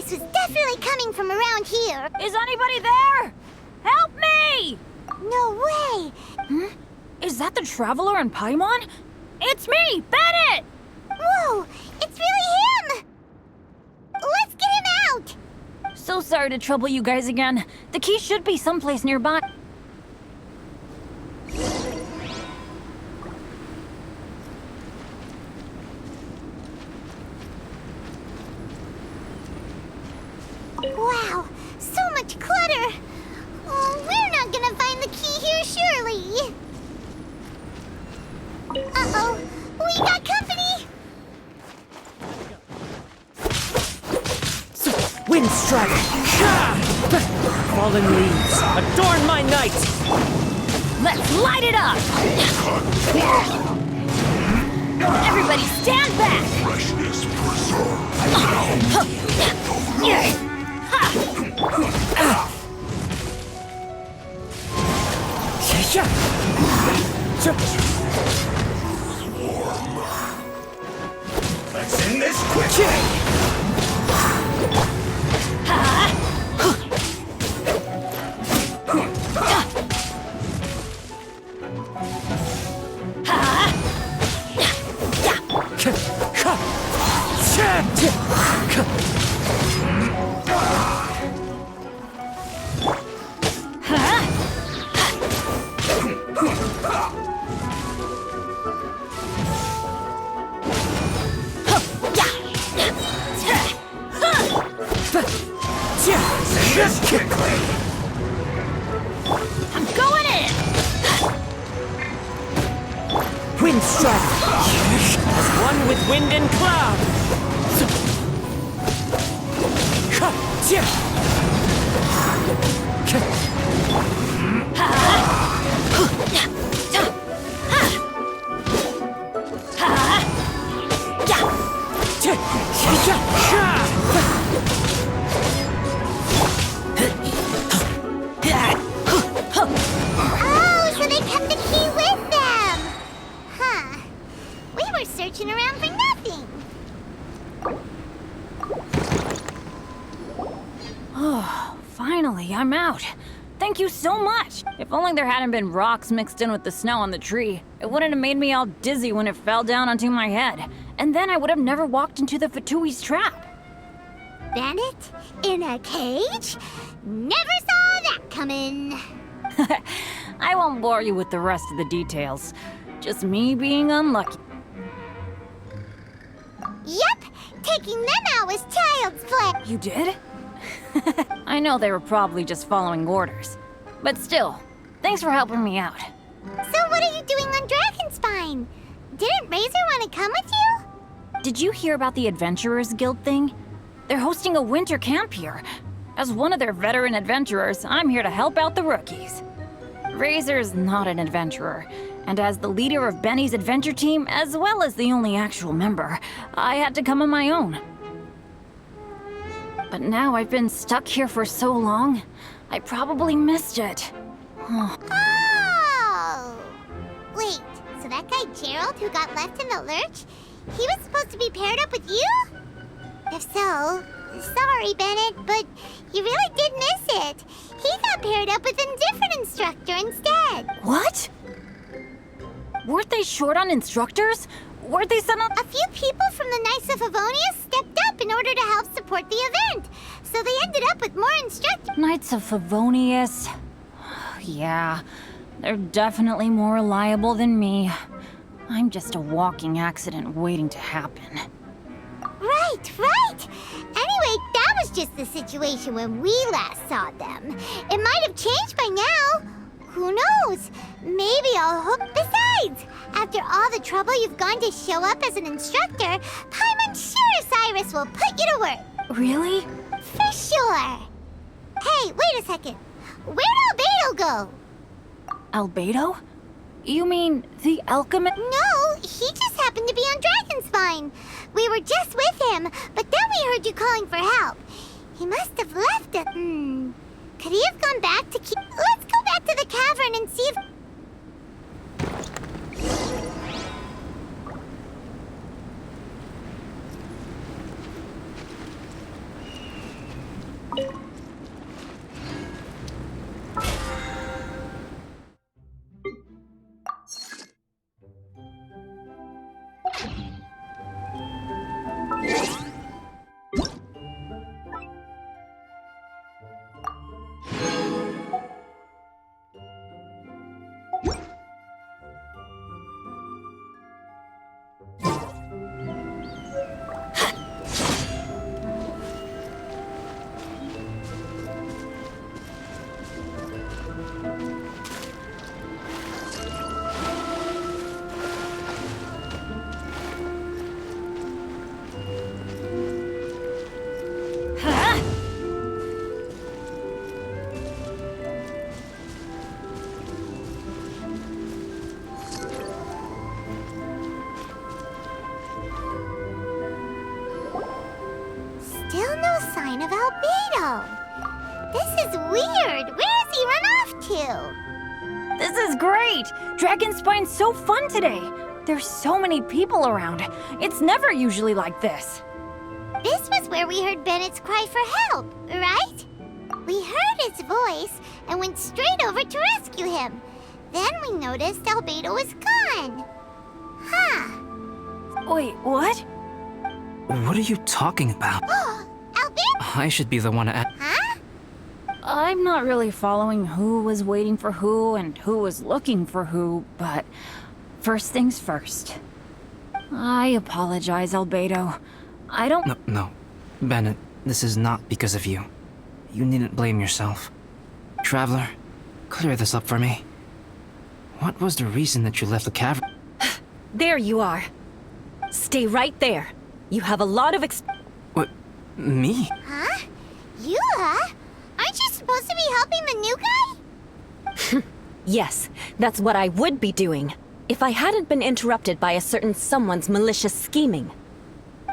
voice was definitely coming from around here. Is anybody there? Help me! No way! Is that the Traveler and Paimon? It's me, Bennett! Whoa! It's really him! Let's get him out! So sorry to trouble you guys again. The key should be someplace nearby. Wow, so much clutter! Oh, we're not gonna find the key here, surely! Uh-oh, we got company! Windstrike! Fallen leaves, adorn my night! Let's light it up! Everybody stand back! Freshness preserved. Let's end this quickly! This quickly! I'm going in! Windstrike! As one with wind and cloud! Oh, so they kept the key with them! Huh. We were searching around for nothing. Oh, finally, I'm out. Thank you so much. If only there hadn't been rocks mixed in with the snow on the tree, it wouldn't have made me all dizzy when it fell down onto my head. And then I would have never walked into the Fatui's trap. Bennett? In a cage? Never saw that coming. I won't bore you with the rest of the details. Just me being unlucky. Yep, taking them out was child's play. You did? I know they were probably just following orders. But still, thanks for helping me out. So what are you doing on Dragonspine? Didn't Razor want to come with you? Did you hear about the Adventurers Guild thing? They're hosting a winter camp here. As one of their veteran adventurers, I'm here to help out the rookies. Razor's not an adventurer, and as the leader of Benny's adventure team, as well as the only actual member, I had to come on my own. But now I've been stuck here for so long, I probably missed it. Oh! Wait, so that guy Gerald who got left in the lurch, he was supposed to be paired up with you? If so, sorry, Bennett, but you really did miss it. He got paired up with a different instructor instead. What? Weren't they short on instructors? Weren't they sent on— A few people from the Knights of Favonius stepped up in order to help support the event, so they ended up with more instructors. Knights of Favonius? Yeah, they're definitely more reliable than me. I'm just a walking accident waiting to happen. Right. Anyway, that was just the situation when we last saw them. It might have changed by now. Who knows? Maybe I'll hook. Besides, after all the trouble you've gone to show up as an instructor, Paimon's sure Cyrus will put you to work. Really? For sure. Hey, wait a second. Where'd Albedo go? Albedo? You mean the alchemist? No, he just happened to be on Dragonspine. We were just with him, but then we heard you calling for help. He must have left it. Could he have gone back to keep... Let's go back to the cavern and see if... sign of Albedo. This is weird. Where has he run off to? This is great! Dragon Spine's so fun today! There's so many people around. It's never usually like this. This was where we heard Bennett's cry for help, right? We heard his voice and went straight over to rescue him. Then we noticed Albedo was gone. Huh. Wait, what? What are you talking about? Albedo? I should be the one to ask. Huh? I'm not really following who was waiting for who and who was looking for who, but first things first. I apologize, Albedo. I don't— No. Bennett, this is not because of you. You needn't blame yourself. Traveler, clear this up for me. What was the reason that you left the cavern? There you are. Stay right there. You have a lot of What? Me? Huh? Eula? Aren't you supposed to be helping the new guy? Yes, that's what I would be doing, if I hadn't been interrupted by a certain someone's malicious scheming.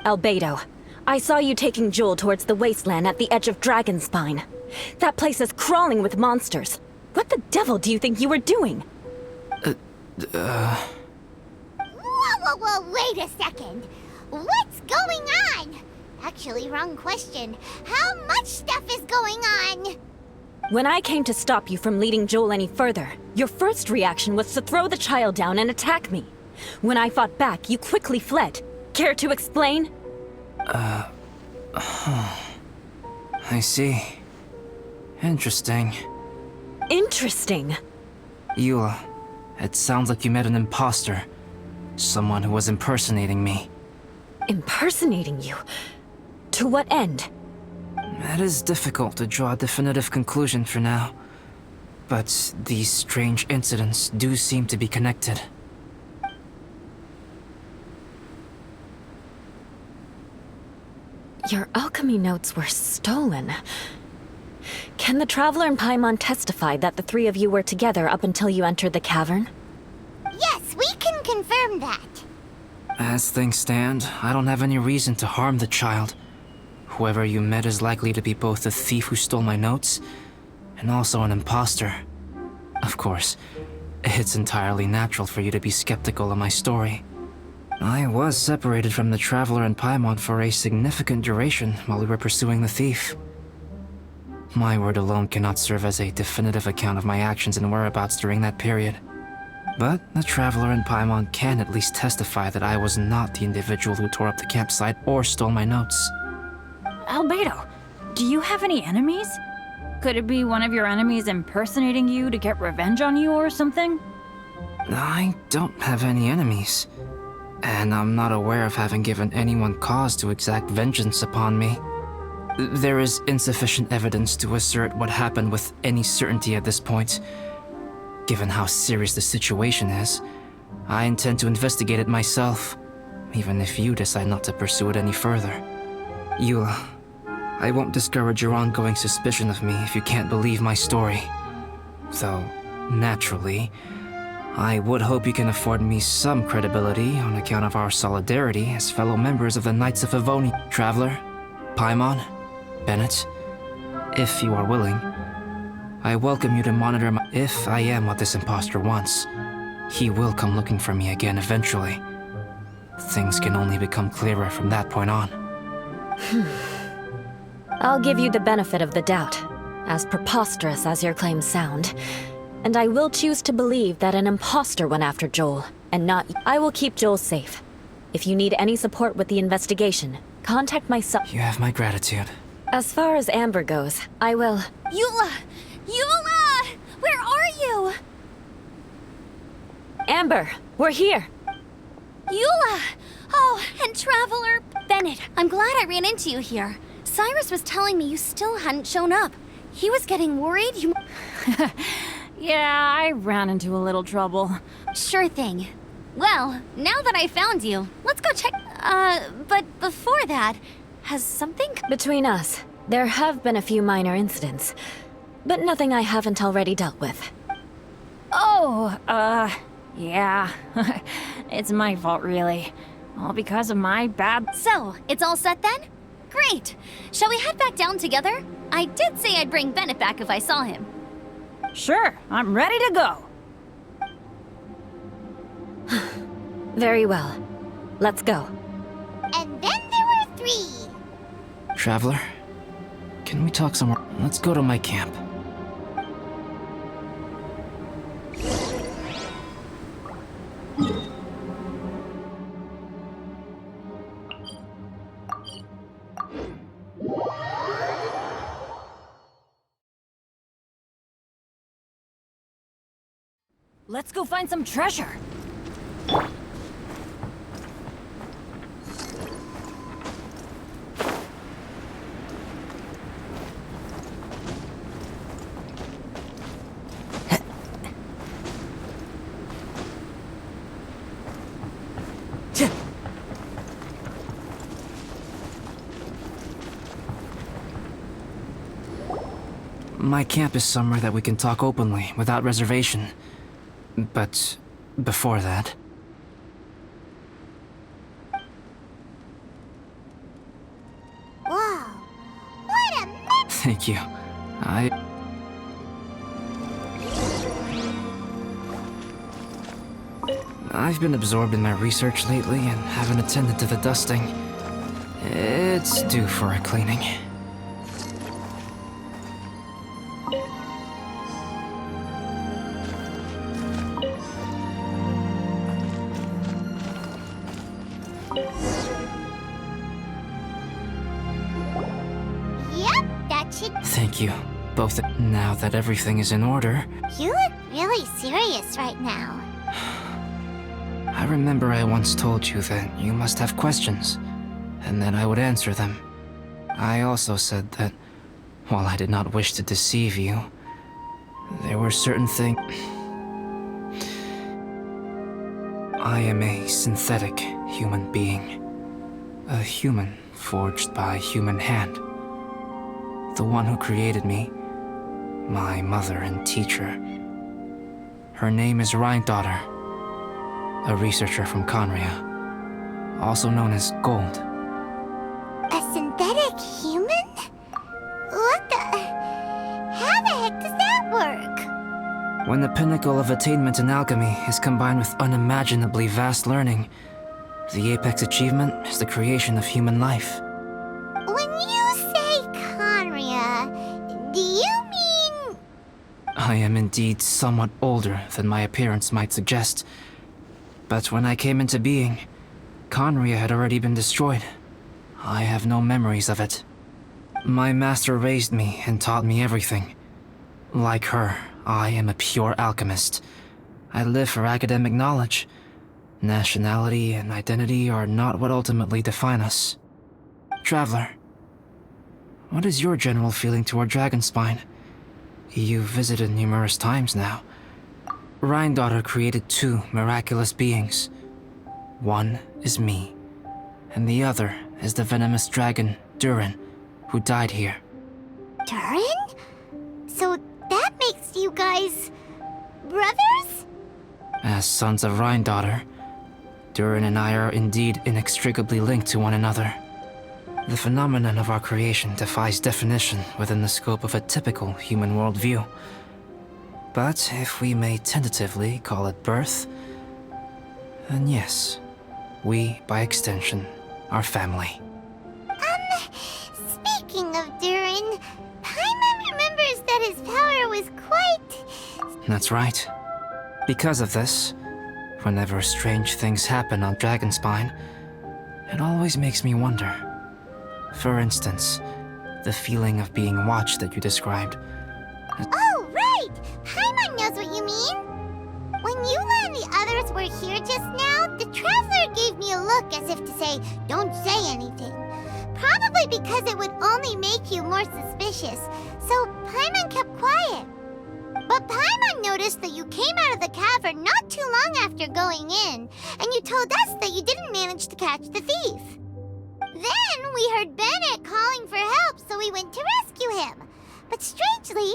Albedo, I saw you taking Joel towards the wasteland at the edge of Dragonspine. That place is crawling with monsters. What the devil do you think you were doing? Whoa, wait a second. What's going on? Actually, wrong question. How much stuff is going on? When I came to stop you from leading Joel any further, your first reaction was to throw the child down and attack me. When I fought back, you quickly fled. Care to explain? I see. Interesting. Interesting. Eula, it sounds like you met an imposter. Someone who was impersonating me. Impersonating you? To what end? It is difficult to draw a definitive conclusion for now. But these strange incidents do seem to be connected. Your alchemy notes were stolen. Can the Traveler and Paimon testify that the three of you were together up until you entered the cavern? Yes, we can confirm that. As things stand, I don't have any reason to harm the child. Whoever you met is likely to be both the thief who stole my notes, and also an imposter. Of course, it's entirely natural for you to be skeptical of my story. I was separated from the Traveler and Paimon for a significant duration while we were pursuing the thief. My word alone cannot serve as a definitive account of my actions and whereabouts during that period. But the Traveler and Paimon can at least testify that I was not the individual who tore up the campsite or stole my notes. Albedo, do you have any enemies? Could it be one of your enemies impersonating you to get revenge on you or something? I don't have any enemies. And I'm not aware of having given anyone cause to exact vengeance upon me. There is insufficient evidence to assert what happened with any certainty at this point. Given how serious the situation is, I intend to investigate it myself, even if you decide not to pursue it any further. Eula, I won't discourage your ongoing suspicion of me if you can't believe my story. Though, naturally, I would hope you can afford me some credibility on account of our solidarity as fellow members of the Knights of Avonia. Traveler, Paimon, Bennett, if you are willing, I welcome you to monitor my— If I am what this imposter wants, he will come looking for me again eventually. Things can only become clearer from that point on. I'll give you the benefit of the doubt, as preposterous as your claims sound. And I will choose to believe that an imposter went after Joel, and not— I will keep Joel safe. If you need any support with the investigation, contact myself. You have my gratitude. As far as Amber goes, I will— Eula! Eula! Where are you? Amber, we're here! Eula! Oh, and Traveler Bennett, I'm glad I ran into you here. Cyrus was telling me you still hadn't shown up. He was getting worried you— Yeah, I ran into a little trouble. Sure thing. Well, now that I found you, let's go check— but before that, has something— Between us, there have been a few minor incidents, but nothing I haven't already dealt with. Oh, yeah. It's my fault, really. All because of my bad— So, it's all set then? Great! Shall we head back down together? I did say I'd bring Bennett back if I saw him. Sure, I'm ready to go. Very well. Let's go. And then there were 3. Traveler, can we talk somewhere? Let's go to my camp. Let's go find some treasure. My camp is somewhere that we can talk openly, without reservation. But before that... Whoa. What a mess! Thank you. I've been absorbed in my research lately and haven't attended to the dusting. It's due for a cleaning. Yep, that should... Thank you. Both. Now that everything is in order, You look really serious right now. I remember I once told you that you must have questions, and that I would answer them. I also said that, while I did not wish to deceive you, there were certain things... I am a synthetic human being. A human forged by a human hand. The one who created me, my mother and teacher. Her name is Rhine-daughter, a researcher from Conria, also known as Gold. A synthetic human? What the... How the heck does that work? When the pinnacle of attainment in alchemy is combined with unimaginably vast learning, the apex achievement is the creation of human life. When you say Conria, do you mean... I am indeed somewhat older than my appearance might suggest. But when I came into being, Conria had already been destroyed. I have no memories of it. My master raised me and taught me everything. Like her, I am a pure alchemist. I live for academic knowledge. Nationality and identity are not what ultimately define us. Traveler, what is your general feeling toward Dragonspine? You've visited numerous times now. Rhine-daughter created 2 miraculous beings. One is me, and the other is the venomous dragon, Durin, who died here. Durin? So that makes you guys... brothers? As sons of Rhine-daughter, Durin and I are indeed inextricably linked to one another. The phenomenon of our creation defies definition within the scope of a typical human worldview. But if we may tentatively call it birth, then yes, we, by extension, are family. Speaking of Durin, Paimon remembers that his power was quite... That's right. Because of this, whenever strange things happen on Dragonspine, it always makes me wonder. For instance, the feeling of being watched that you described. Oh, right! Paimon knows what you mean! When Eula and the others were here just now, the Traveler gave me a look as if to say, don't say anything. Probably because it would only make you more suspicious, so Paimon kept quiet. But Paimon noticed that you came out of the cavern not too long after going in, and you told us that you didn't manage to catch the thief. Then we heard Bennett calling for help, so we went to rescue him. But strangely,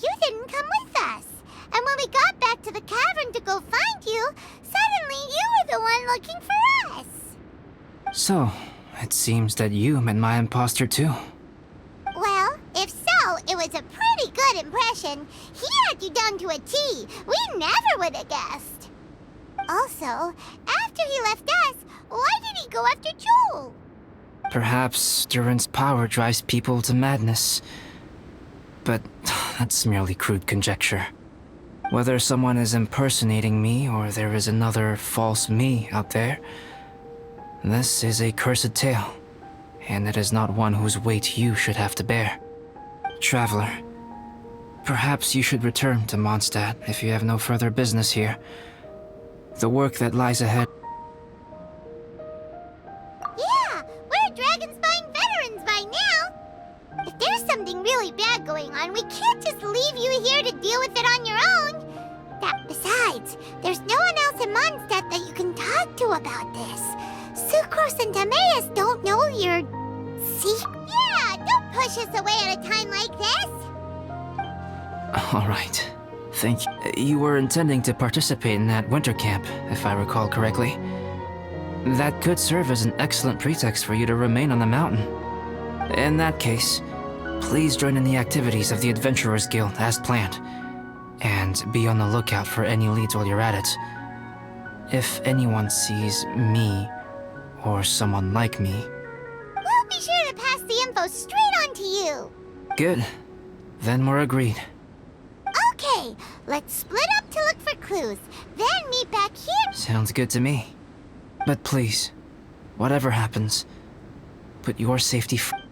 you didn't come with us. And when we got back to the cavern to go find you, suddenly you were the one looking for us. So, It seems that you met my imposter too. Well, if so, it was a pretty good impression. He had you down to a T. We never would have guessed. Also, after he left us, why did he go after Joel? Perhaps Durin's power drives people to madness. But that's merely crude conjecture. Whether someone is impersonating me or there is another false me out there, this is a cursed tale, and it is not one whose weight you should have to bear. Traveler, perhaps you should return to Mondstadt if you have no further business here. The work that lies ahead. Yeah, we're Dragonspine veterans by now. If there's something really bad going on, we can't just leave you here to deal with it on your own. Besides, there's no one else in Mondstadt that you can talk to about this. Sucrose and Timaeus don't know you're... See? Yeah, don't push us away at a time like this. Alright. Thank you. You were intending to participate in that winter camp, if I recall correctly. That could serve as an excellent pretext for you to remain on the mountain. In that case, please join in the activities of the Adventurers Guild as planned. And be on the lookout for any leads while you're at it. If anyone sees me, or someone like me... We'll be sure to pass the info straight on to you. Good. Then we're agreed. Okay, let's split up to look for clues, then meet back here. Sounds good to me. But please, whatever happens, put your safety first.